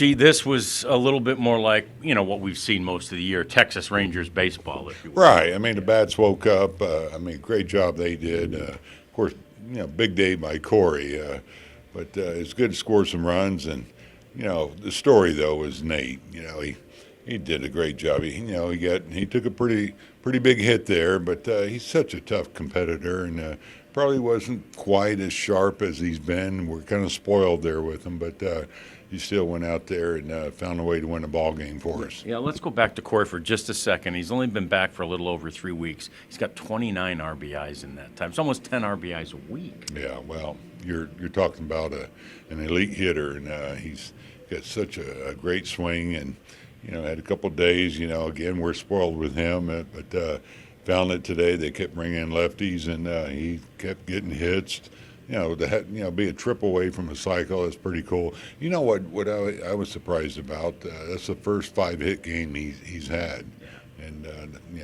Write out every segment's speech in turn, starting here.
Bochy, this was a little bit more like, what we've seen most of the year, Texas Rangers baseball, if you will. Right. I mean, the bats woke up. Great job they did. Of course, big day by Corey. But it's good to score some runs. And, the story, though, was Nate. He did a great job. He took a pretty big hit there, but he's such a tough competitor and probably wasn't quite as sharp as he's been. We're kind of spoiled there with him, but he still went out there and found a way to win a ball game for us. Yeah, let's go back to Corey for just a second. He's only been back for a little over 3 weeks. He's got 29 RBIs in that time. It's almost 10 RBIs a week. Yeah, well, you're talking about an elite hitter, and he's got such a great swing, and had a couple of days. Again, we're spoiled with him, but found it today. They kept bringing in lefties, and he kept getting hits. Be a trip away from a cycle is pretty cool. What I was surprised about? That's the first 5-hit game he's had. And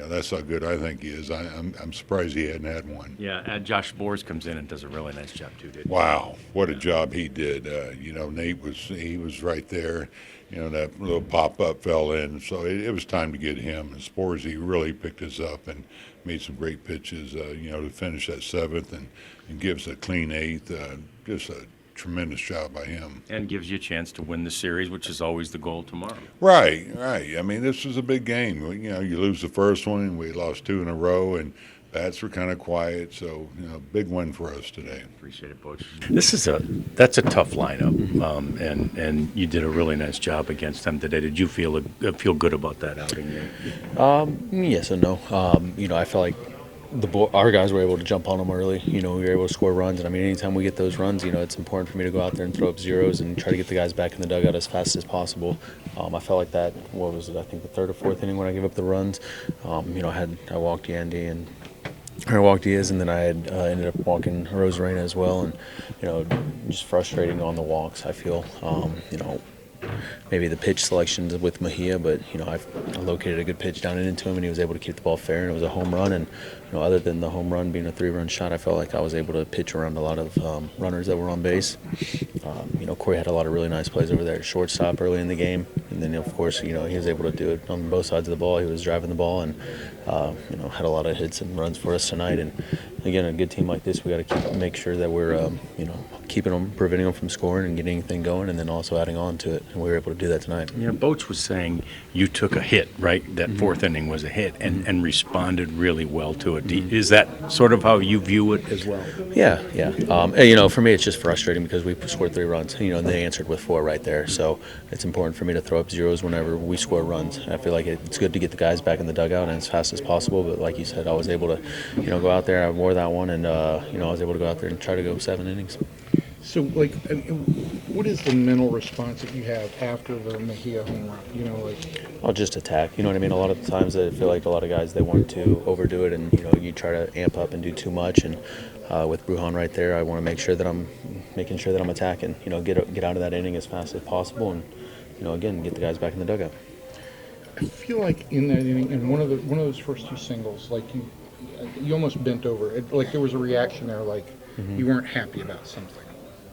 that's how good I think he is. I'm surprised he hadn't had one. Yeah, Josh Boers comes in and does a really nice job too, didn't he? Wow, what a job he did. Nate was right there. That little pop-up fell in, so it was time to get him. And Sporzy really picked us up and made some great pitches, to finish that seventh and gives a clean eighth. Just a tremendous job by him. And gives you a chance to win the series, which is always the goal tomorrow. Right. I mean, this was a big game. You lose the first one, and we lost 2 in a row, and bats were kind of quiet, so big win for us today. Appreciate it, Bochy. That's a tough lineup, and you did a really nice job against them today. Did you feel good about that outing there? Yes and no. I felt like our guys were able to jump on them early. We were able to score runs, and anytime we get those runs, it's important for me to go out there and throw up zeros and try to get the guys back in the dugout as fast as possible. I felt like that. What was it? I think the third or fourth inning when I gave up the runs. I walked Diaz, and then I had ended up walking Rosarena as well, and just frustrating on the walks. I feel maybe the pitch selections with Mejia, but I located a good pitch down into him, and he was able to keep the ball fair, and it was a home run. And other than the home run being a 3-run shot, I felt like I was able to pitch around a lot of runners that were on base. Corey had a lot of really nice plays over there at shortstop early in the game, and then of course he was able to do it on both sides of the ball. He was driving the ball and had a lot of hits and runs for us tonight. And again, a good team like this, we got to make sure that we're keeping them, preventing them from scoring and getting anything going, and then also adding on to it. And we were able to do that tonight. Boch was saying you took a hit, right? That fourth inning was a hit, and responded really well to it. Is that sort of how you view it as well? Yeah. For me, it's just frustrating because we scored 3 runs, and they answered with 4 right there. So it's important for me to throw up zeros whenever we score runs. I feel like it's good to get the guys back in the dugout and as fast as possible. But like you said, I was able to, go out there. I wore that one, and I was able to go out there and try to go 7 innings. So, what is the mental response that you have after the Mejia home run? I'll just attack. You know what I mean? A lot of the times I feel like a lot of guys, they want to overdo it, and, you try to amp up and do too much. And with Brujan right there, I want to make sure that I'm attacking, get out of that inning as fast as possible and, again, get the guys back in the dugout. I feel like in that inning, in one of those first 2 singles, you almost bent over. There was a reaction there, you weren't happy about something.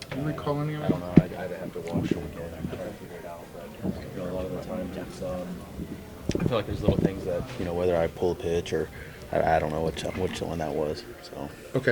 Do you recall any of that? I don't know. I'd have to watch it again and try to figure it out. But a lot of the times it's I feel like there's little things that whether I pull a pitch or I don't know which one that was. So okay.